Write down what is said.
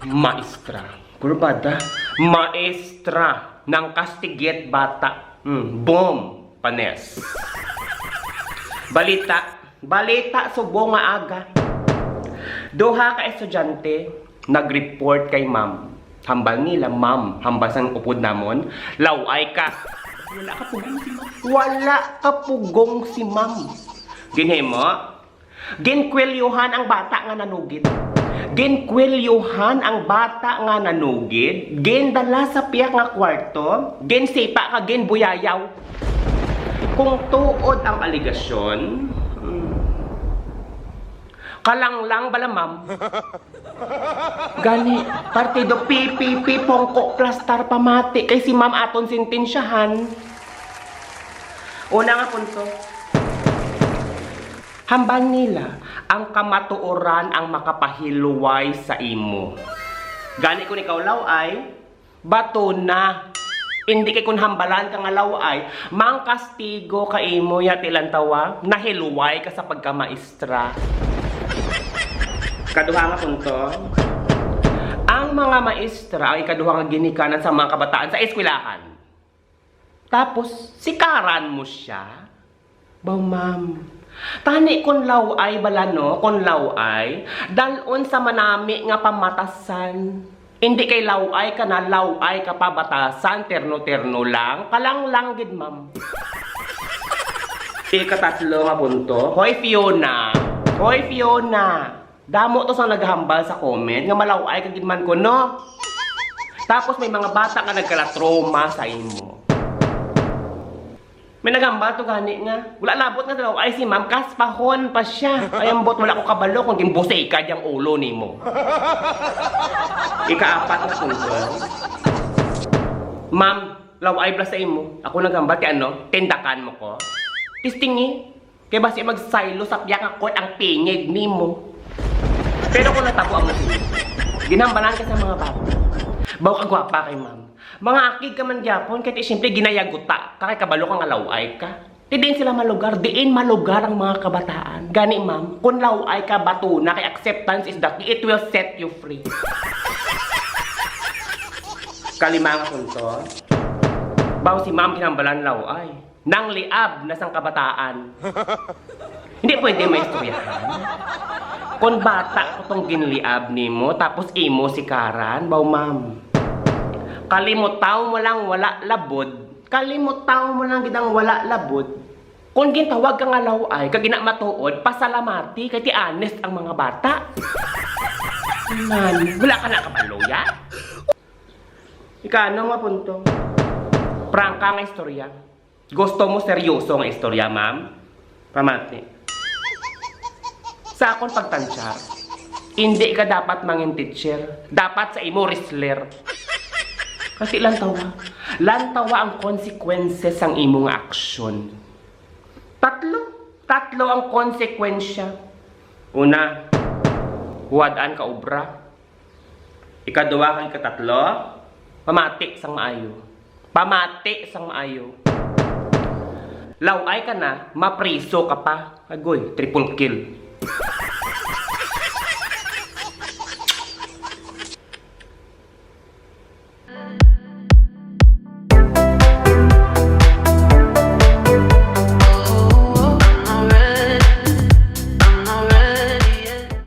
Maestra. Kurbada. Maestra ng Kastiget Bata. Boom. Panes. Balita subong nga aga. Duha ka estudyante nag-report kay ma'am. Hambal nila, ma'am, hambasan upod namon. Laway ka. Wala ka pugong si ma'am. Ginhimo? Ginkwelyuhan ang bata nga nanugid. Ginkwelyuhan ang bata nga nanugid. Gindala sa piyak nga kwarto. Ginsipa ka, ginbuyayaw. Kung tuod ang aligasyon, kalanglang bala ma'am. Gani, partido pipi pongko plastar pamati kay si ma'am aton sintensyahan. Una nga punto. Hambal nila ang kamatuoran ang makapahiluway sa imo. Gani kung ikaw laway, bato na. Hindi kay kun hambalan ka nga laway, mang kastigo ka imo ya tilantawa, nahiluway ka sa pagkamaestra. Kaduha nga punto. Ang mga maestra ang ikaduha nga ginikanan sa mga kabataan sa eskwelahan. Tapos sikaran mo siya. Baw ma'am. Tani kon laway balano, kon laway dalon sa manami nga pamatasan. Hindi kay laway ka na, laway ka pa batasan, terno-terno lang, kalang gid ma'am. Ikatatlo nga punto. Hoy Fiona. Damo to sa naghambal sa comment nga malaway ka gid man ko, no? Tapos may mga bata nga nagkala-trauma sa imo. May naghambal to gani nga. Wala labot nga daw ay si ma'am kaspahon pa siya. Ay ambot wala ko kabalo kung gimbusay ka diyang ulo nimo. Ikaapat na punto. Ma'am, laway bla sa imo. Ako naghambal kay ano? Tindakan mo ko. Tistingi. Kay basi magsaylo sa piyak nga court ang pingig nimo. Pero kung natabo ang natin, ginambalan ka sa mga bata. Baw ka gwapa kay ma'am. Mga akig ka man gyapon, kahit siyempre ginayaguta. Kakay kabalo ka nga laway ka. Diin sila malugar, diin malugar ang mga kabataan. Gani ma'am, kung laway ka, bato na, kay acceptance is the key, it will set you free. Kalima nga punto. Baw si ma'am ginambalan laway. Nang liab na sang kabataan. Hindi pwede may istoryahan. Kung bata ko tong ginliab nimo, tapos imo si Karan, baw ma'am. Kalimutaw mo lang wala labod. Kalimutaw mo lang gidang wala labod. Kung gintawag ka nga laway, kag ginamatuod, pasalamati, kay ti honest ang mga bata. Man, wala ka na kabaloya. Ika, ano nga punto? Prangka nga istorya. Gusto mo seryoso nga istorya, ma'am? Pamati. Sa akong pagtansya, hindi ka dapat mangin teacher. Dapat sa imo wrestler. Kasi lantawa ang consequences ang imong aksyon. Tatlo ang konsekwensya. Una, huwadaan ka obra. Ikaduwa kang ikatatlo, pamati sang maayo. Pamati sang maayo. Laway ka na, mapriso ka pa. Agoy, triple kill.